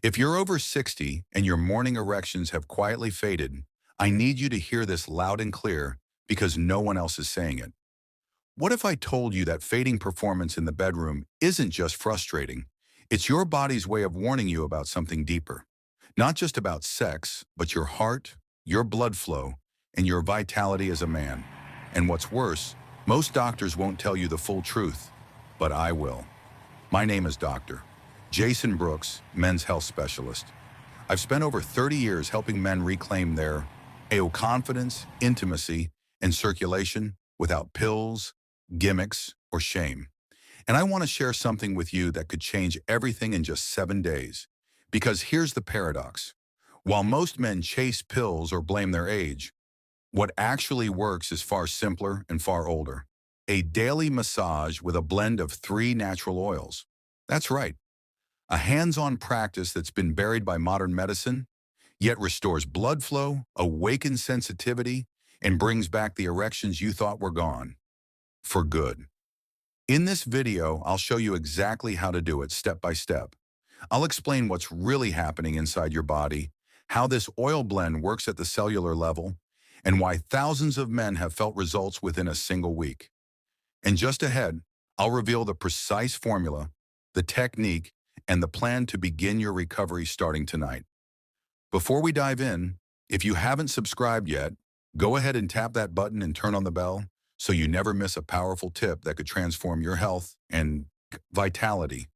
If you're over 60 and your morning erections have quietly faded, I need you to hear this loud and clear because no one else is saying it. What if I told you that fading performance in the bedroom isn't just frustrating? It's your body's way of warning you about something deeper. Not just about sex, but your heart, your blood flow, and your vitality as a man. And what's worse, most doctors won't tell you the full truth, but I will. My name is Dr. Jason Brooks, men's health specialist. I've spent over 30 years helping men reclaim their confidence, intimacy, and circulation without pills, gimmicks, or shame. And I want to share something with you that could change everything in just 7 days. Because here's the paradox. While most men chase pills or blame their age, what actually works is far simpler and far older. A daily massage with a blend of 3 natural oils. That's right. A hands-on practice that's been buried by modern medicine, yet restores blood flow, awakens sensitivity, and brings back the erections you thought were gone. For good. In this video, I'll show you exactly how to do it step by step. I'll explain what's really happening inside your body, how this oil blend works at the cellular level, and why thousands of men have felt results within a single week. And just ahead, I'll reveal the precise formula, the technique, and the plan to begin your recovery starting tonight. Before we dive in, if you haven't subscribed yet, go ahead and tap that button and turn on the bell so you never miss a powerful tip that could transform your health and vitality.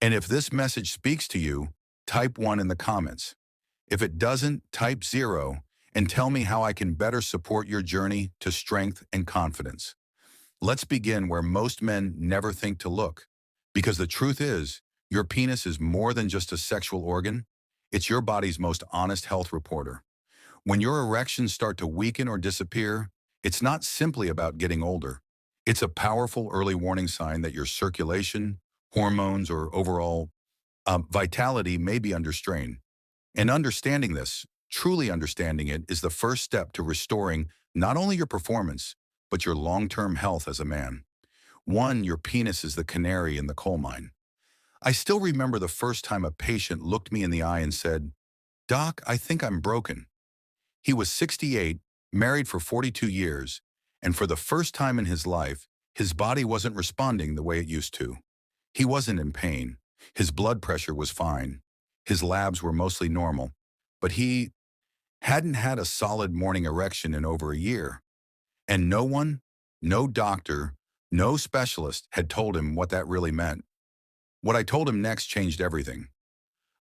And if this message speaks to you, type 1 in the comments. If it doesn't, type 0 and tell me how I can better support your journey to strength and confidence. Let's begin where most men never think to look. Because the truth is, your penis is more than just a sexual organ. It's your body's most honest health reporter. When your erections start to weaken or disappear, it's not simply about getting older. It's a powerful early warning sign that your circulation, hormones, or overall vitality may be under strain. And understanding this, truly understanding it, is the first step to restoring not only your performance, but your long-term health as a man. One, your penis is the canary in the coal mine. I still remember the first time a patient looked me in the eye and said, "Doc, I think I'm broken." He was 68, married for 42 years, and for the first time in his life, his body wasn't responding the way it used to. He wasn't in pain. His blood pressure was fine. His labs were mostly normal, but he hadn't had a solid morning erection in over a year. And no one, no doctor, no specialist had told him what that really meant. What I told him next changed everything.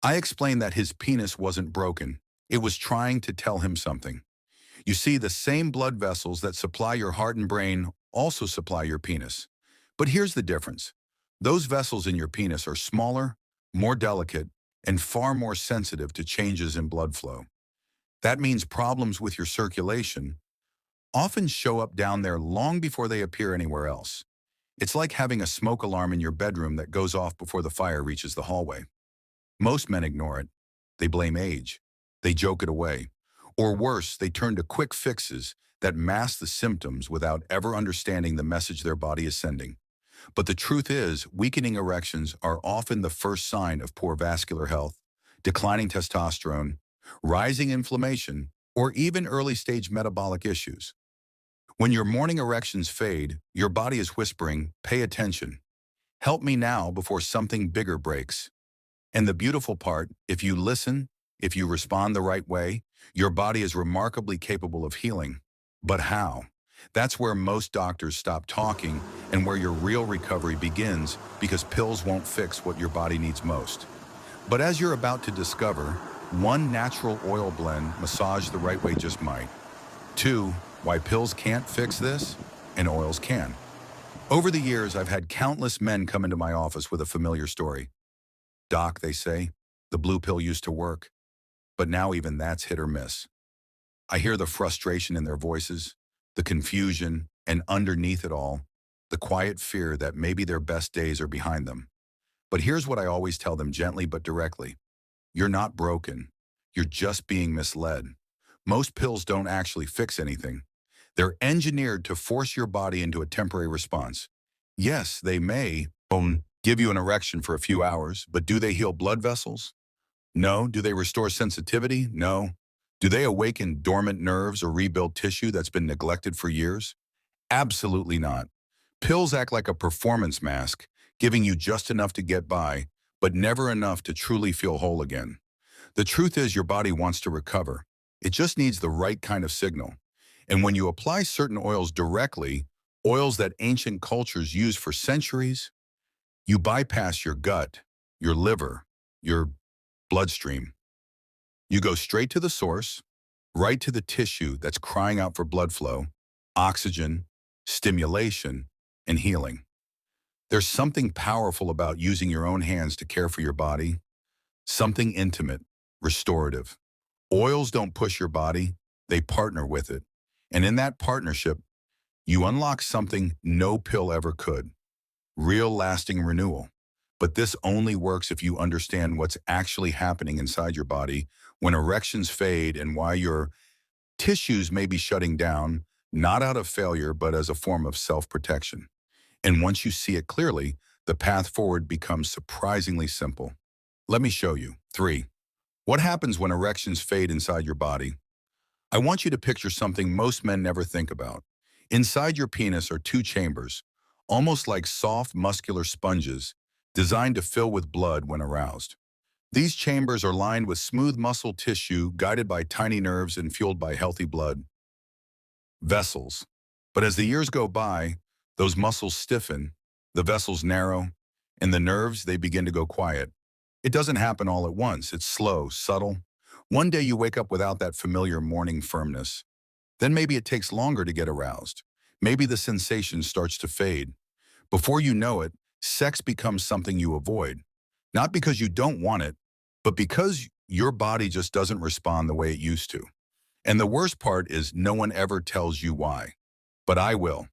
I explained that his penis wasn't broken. It was trying to tell him something. You see, the same blood vessels that supply your heart and brain also supply your penis. But here's the difference. Those vessels in your penis are smaller, more delicate, and far more sensitive to changes in blood flow. That means problems with your circulation often show up down there long before they appear anywhere else. It's like having a smoke alarm in your bedroom that goes off before the fire reaches the hallway. Most men ignore it. They blame age. They joke it away. Or worse, they turn to quick fixes that mask the symptoms without ever understanding the message their body is sending. But the truth is, weakening erections are often the first sign of poor vascular health, declining testosterone, rising inflammation, or even early-stage metabolic issues. When your morning erections fade, your body is whispering, "Pay attention. Help me now before something bigger breaks." And the beautiful part, if you listen, if you respond the right way, your body is remarkably capable of healing. But how? That's where most doctors stop talking and where your real recovery begins, because pills won't fix what your body needs most. But as you're about to discover, 1 natural oil blend massaged the right way just might. 2, why pills can't fix this and oils can. Over the years, I've had countless men come into my office with a familiar story. "Doc," they say, "the blue pill used to work, but now even that's hit or miss." I hear the frustration in their voices, the confusion, and underneath it all, the quiet fear that maybe their best days are behind them. But here's what I always tell them gently but directly. You're not broken. You're just being misled. Most pills don't actually fix anything. They're engineered to force your body into a temporary response. Yes, they may give you an erection for a few hours, but do they heal blood vessels? No. Do they restore sensitivity? No. Do they awaken dormant nerves or rebuild tissue that's been neglected for years? Absolutely not. Pills act like a performance mask, giving you just enough to get by, but never enough to truly feel whole again. The truth is your body wants to recover. It just needs the right kind of signal. And when you apply certain oils directly, oils that ancient cultures used for centuries, you bypass your gut, your liver, your bloodstream. You go straight to the source, right to the tissue that's crying out for blood flow, oxygen, stimulation, and healing. There's something powerful about using your own hands to care for your body, something intimate, restorative. Oils don't push your body, they partner with it. And in that partnership, you unlock something no pill ever could, real lasting renewal. But this only works if you understand what's actually happening inside your body when erections fade and why your tissues may be shutting down, not out of failure, but as a form of self-protection. And once you see it clearly, the path forward becomes surprisingly simple. Let me show you. 3. What happens when erections fade inside your body? I want you to picture something most men never think about. Inside your penis are two chambers, almost like soft, muscular sponges, designed to fill with blood when aroused. These chambers are lined with smooth muscle tissue guided by tiny nerves and fueled by healthy blood vessels. But as the years go by, those muscles stiffen, the vessels narrow, and the nerves, they begin to go quiet. It doesn't happen all at once. It's slow, subtle. One day you wake up without that familiar morning firmness. Then maybe it takes longer to get aroused. Maybe the sensation starts to fade. Before you know it, sex becomes something you avoid. Not because you don't want it, but because your body just doesn't respond the way it used to. And the worst part is no one ever tells you why. But I will.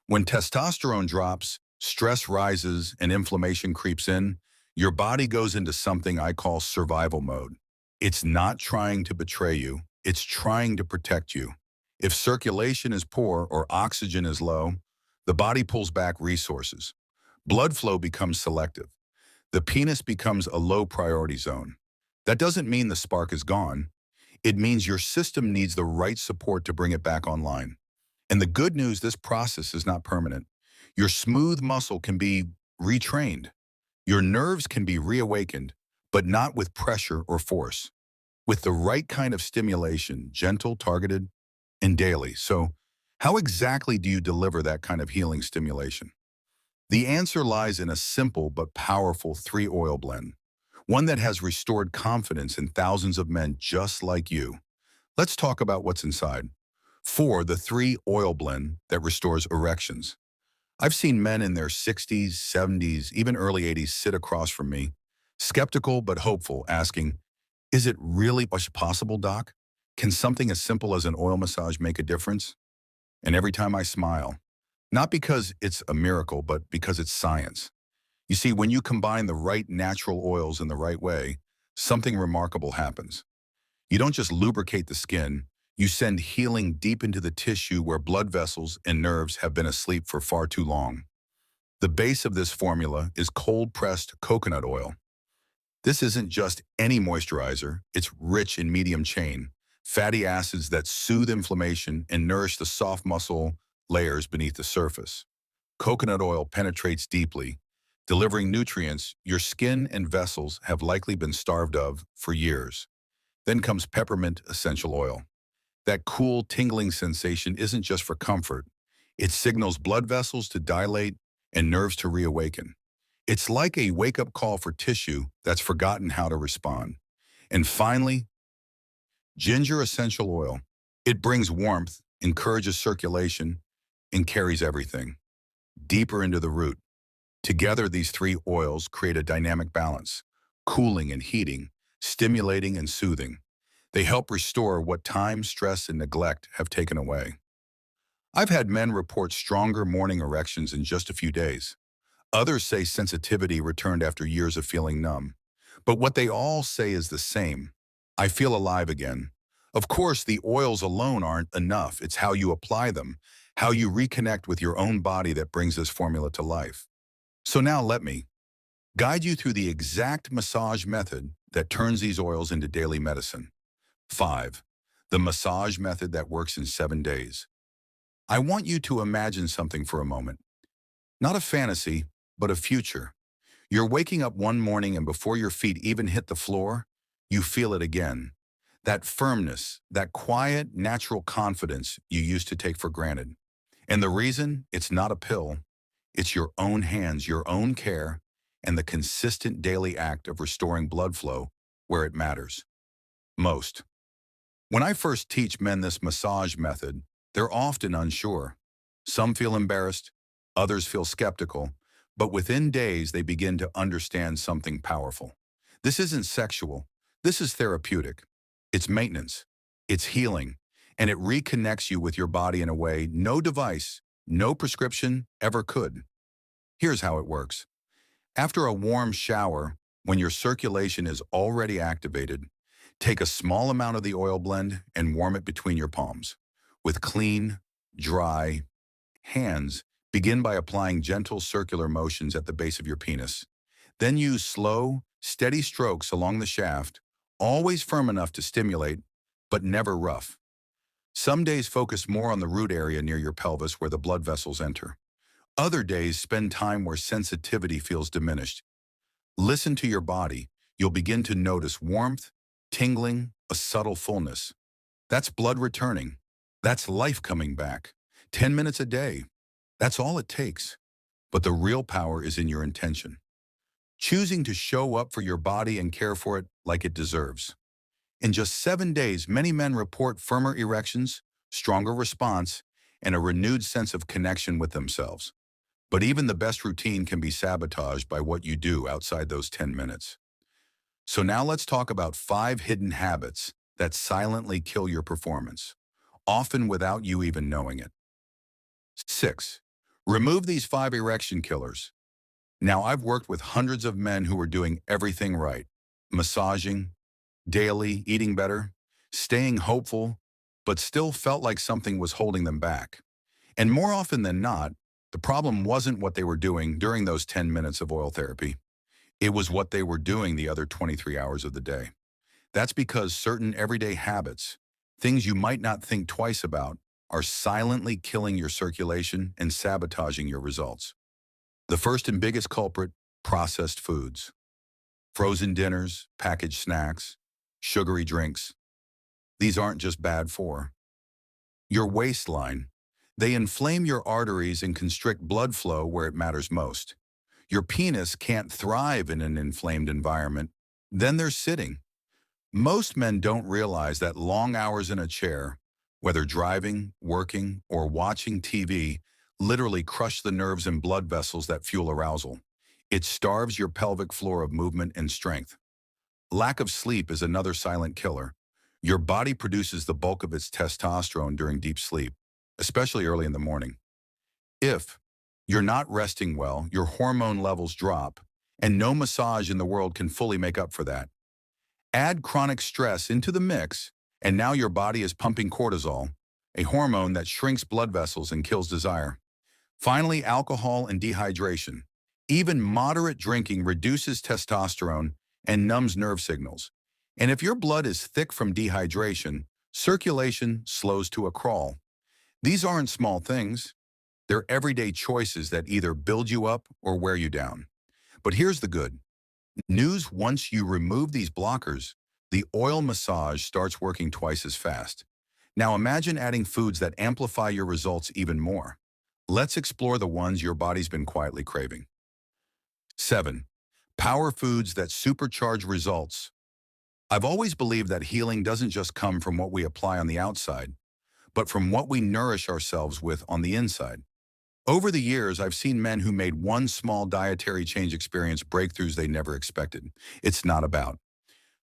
When testosterone drops, stress rises, and inflammation creeps in, your body goes into something I call survival mode. It's not trying to betray you, it's trying to protect you. If circulation is poor or oxygen is low, the body pulls back resources. Blood flow becomes selective. The penis becomes a low priority zone. That doesn't mean the spark is gone. It means your system needs the right support to bring it back online. And the good news, this process is not permanent. Your smooth muscle can be retrained. Your nerves can be reawakened, but not with pressure or force. With the right kind of stimulation, gentle, targeted, and daily. So how exactly do you deliver that kind of healing stimulation? The answer lies in a simple but powerful 3-oil blend, one that has restored confidence in thousands of men just like you. Let's talk about what's inside. 4. The 3-oil blend that restores erections. I've seen men in their 60s, 70s, even early 80s sit across from me, skeptical but hopeful, asking, is it really possible, doc? Can something as simple as an oil massage make a difference? And every time I smile, not because it's a miracle, but because it's science. You see, when you combine the right natural oils in the right way, something remarkable happens. You don't just lubricate the skin, you send healing deep into the tissue where blood vessels and nerves have been asleep for far too long. The base of this formula is cold-pressed coconut oil. This isn't just any moisturizer, it's rich in medium chain, fatty acids that soothe inflammation and nourish the soft muscle layers beneath the surface. Coconut oil penetrates deeply, delivering nutrients your skin and vessels have likely been starved of for years. Then comes peppermint essential oil. That cool, tingling sensation isn't just for comfort. It signals blood vessels to dilate and nerves to reawaken. It's like a wake-up call for tissue that's forgotten how to respond. And finally, ginger essential oil. It brings warmth, encourages circulation, and carries everything deeper into the root. Together, these 3 oils create a dynamic balance, cooling and heating, stimulating and soothing. They help restore what time, stress, and neglect have taken away. I've had men report stronger morning erections in just a few days. Others say sensitivity returned after years of feeling numb. But what they all say is the same. I feel alive again. Of course, the oils alone aren't enough. It's how you apply them, how you reconnect with your own body that brings this formula to life. So now let me guide you through the exact massage method that turns these oils into daily medicine. 5. The massage method that works in 7 days. I want you to imagine something for a moment. Not a fantasy, but a future. You're waking up one morning and before your feet even hit the floor, you feel it again. That firmness, that quiet, natural confidence you used to take for granted. And the reason it's not a pill, it's your own hands, your own care, and the consistent daily act of restoring blood flow where it matters most. When I first teach men this massage method, they're often unsure. Some feel embarrassed, others feel skeptical, but within days they begin to understand something powerful. This isn't sexual, this is therapeutic. It's maintenance, it's healing, and it reconnects you with your body in a way no device, no prescription ever could. Here's how it works. After a warm shower, when your circulation is already activated, take a small amount of the oil blend and warm it between your palms. With clean, dry hands, begin by applying gentle circular motions at the base of your penis. Then use slow, steady strokes along the shaft, always firm enough to stimulate, but never rough. Some days focus more on the root area near your pelvis where the blood vessels enter. Other days spend time where sensitivity feels diminished. Listen to your body. You'll begin to notice warmth, tingling, a subtle fullness. That's blood returning. That's life coming back. 10 minutes a day. That's all it takes. But the real power is in your intention. Choosing to show up for your body and care for it like it deserves. In just 7 days, many men report firmer erections, stronger response, and a renewed sense of connection with themselves. But even the best routine can be sabotaged by what you do outside those 10 minutes. So now let's talk about 5 hidden habits that silently kill your performance, often without you even knowing it. 6. Remove these 5 erection killers. Now, I've worked with hundreds of men who were doing everything right. Massaging, daily, eating better, staying hopeful, but still felt like something was holding them back. And more often than not, the problem wasn't what they were doing during those 10 minutes of oil therapy. It was what they were doing the other 23 hours of the day. That's because certain everyday habits, things you might not think twice about, are silently killing your circulation and sabotaging your results. The first and biggest culprit, processed foods. Frozen dinners, packaged snacks, sugary drinks. These aren't just bad for your waistline. They inflame your arteries and constrict blood flow where it matters most. Your penis can't thrive in an inflamed environment. Then they're sitting. Most men don't realize that long hours in a chair, whether driving, working, or watching TV, literally crush the nerves and blood vessels that fuel arousal. It starves your pelvic floor of movement and strength. Lack of sleep is another silent killer. Your body produces the bulk of its testosterone during deep sleep, especially early in the morning. If you're not resting well, your hormone levels drop, and no massage in the world can fully make up for that. Add chronic stress into the mix, and now your body is pumping cortisol, a hormone that shrinks blood vessels and kills desire. Finally, alcohol and dehydration. Even moderate drinking reduces testosterone and numbs nerve signals. And if your blood is thick from dehydration, circulation slows to a crawl. These aren't small things. They're everyday choices that either build you up or wear you down. But here's the good news: once you remove these blockers, the oil massage starts working twice as fast. Now imagine adding foods that amplify your results even more. Let's explore the ones your body's been quietly craving. 7. Power foods that supercharge results. I've always believed that healing doesn't just come from what we apply on the outside, but from what we nourish ourselves with on the inside. Over the years, I've seen men who made one small dietary change experience breakthroughs they never expected. It's not about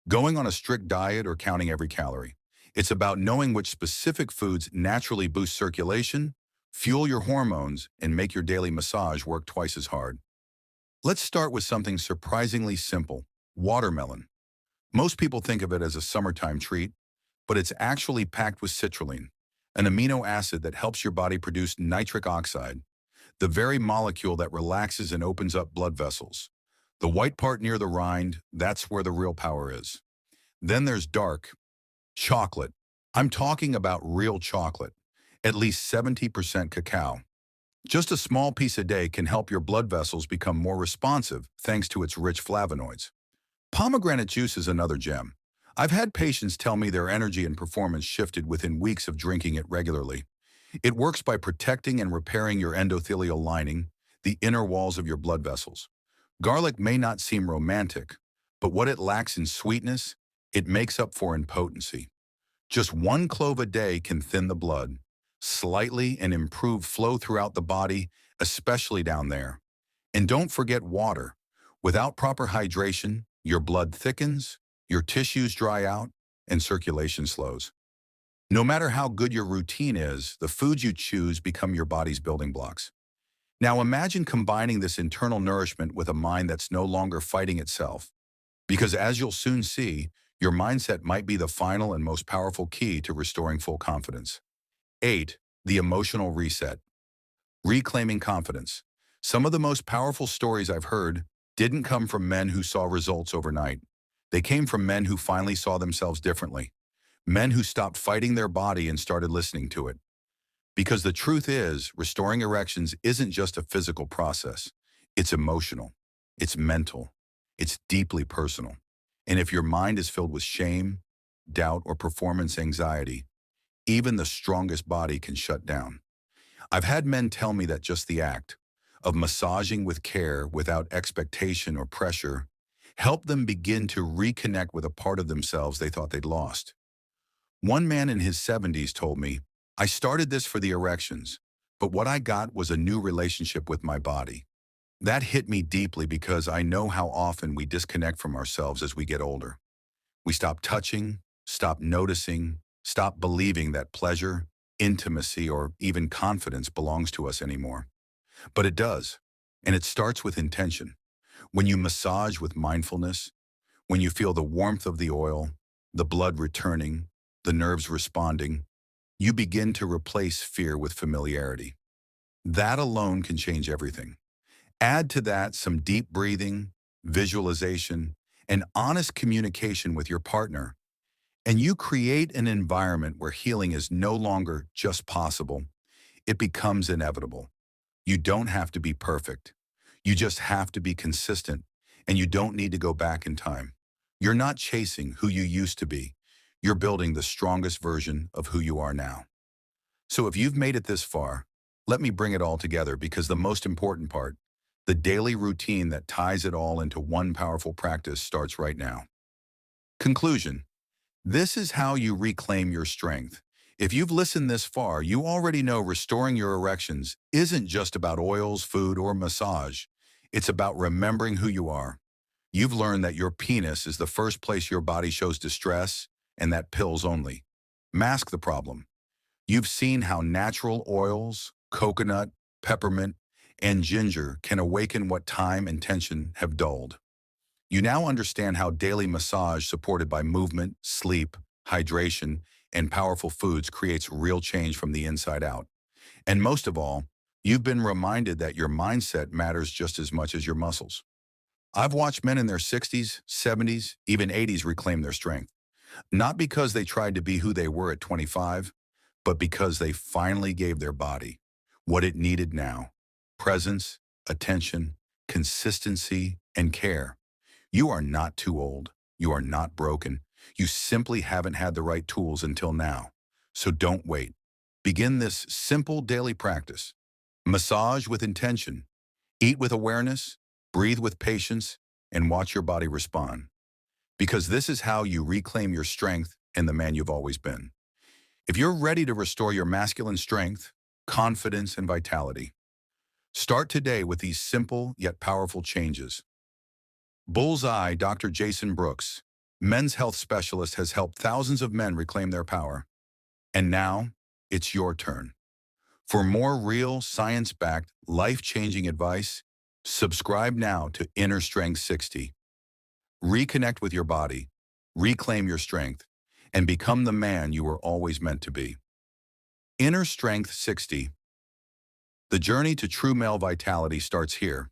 going on a strict diet or counting every calorie. It's about knowing which specific foods naturally boost circulation, fuel your hormones, and make your daily massage work twice as hard. Let's start with something surprisingly simple: watermelon. Most people think of it as a summertime treat, but it's actually packed with citrulline, an amino acid that helps your body produce nitric oxide, the very molecule that relaxes and opens up blood vessels. The white part near the rind, that's where the real power is. Then there's dark, chocolate. I'm talking about real chocolate, at least 70% cacao. Just a small piece a day can help your blood vessels become more responsive thanks to its rich flavonoids. Pomegranate juice is another gem. I've had patients tell me their energy and performance shifted within weeks of drinking it regularly. It works by protecting and repairing your endothelial lining, the inner walls of your blood vessels. Garlic may not seem romantic, but what it lacks in sweetness, it makes up for in potency. Just one clove a day can thin the blood slightly and improve flow throughout the body, especially down there. And don't forget water. Without proper hydration, your blood thickens, your tissues dry out, and circulation slows. No matter how good your routine is, the foods you choose become your body's building blocks. Now imagine combining this internal nourishment with a mind that's no longer fighting itself. Because as you'll soon see, your mindset might be the final and most powerful key to restoring full confidence. 8. The emotional reset. Reclaiming confidence. Some of the most powerful stories I've heard didn't come from men who saw results overnight. They came from men who finally saw themselves differently. Men who stopped fighting their body and started listening to it. Because the truth is, restoring erections isn't just a physical process. It's emotional. It's mental. It's deeply personal. And if your mind is filled with shame, doubt, or performance anxiety, even the strongest body can shut down. I've had men tell me that just the act of massaging with care without expectation or pressure helped them begin to reconnect with a part of themselves they thought they'd lost. One man in his 70s told me, "I started this for the erections, but what I got was a new relationship with my body." That hit me deeply because I know how often we disconnect from ourselves as we get older. We stop touching, stop noticing, stop believing that pleasure, intimacy, or even confidence belongs to us anymore. But it does, and it starts with intention. When you massage with mindfulness, when you feel the warmth of the oil, the blood returning, the nerves responding, you begin to replace fear with familiarity. That alone can change everything. Add to that some deep breathing, visualization, and honest communication with your partner, and you create an environment where healing is no longer just possible, it becomes inevitable. You don't have to be perfect. You just have to be consistent, and you don't need to go back in time. You're not chasing who you used to be. You're building the strongest version of who you are now. So if you've made it this far, let me bring it all together because the most important part, the daily routine that ties it all into one powerful practice starts right now. Conclusion. This is how you reclaim your strength. If you've listened this far, you already know restoring your erections isn't just about oils, food, or massage. It's about remembering who you are. You've learned that your penis is the first place your body shows distress, and that pills only mask the problem. You've seen how natural oils, coconut, peppermint, and ginger can awaken what time and tension have dulled. You now understand how daily massage supported by movement, sleep, hydration, and powerful foods creates real change from the inside out. And most of all, you've been reminded that your mindset matters just as much as your muscles. I've watched men in their 60s, 70s, even 80s reclaim their strength, not because they tried to be who they were at 25, but because they finally gave their body what it needed now: presence, attention, consistency, and care. You are not too old. You are not broken. You simply haven't had the right tools until now. So don't wait. Begin this simple daily practice. Massage with intention. Eat with awareness. Breathe with patience. And watch your body respond. Because this is how you reclaim your strength and the man you've always been. If you're ready to restore your masculine strength, confidence, and vitality, start today with these simple yet powerful changes. Bullseye Dr. Jason Brooks, men's health specialist, has helped thousands of men reclaim their power. And now, it's your turn. For more real, science-backed, life-changing advice, subscribe now to Inner Strength 60. Reconnect with your body, reclaim your strength, and become the man you were always meant to be. Inner Strength 60. The journey to true male vitality starts here.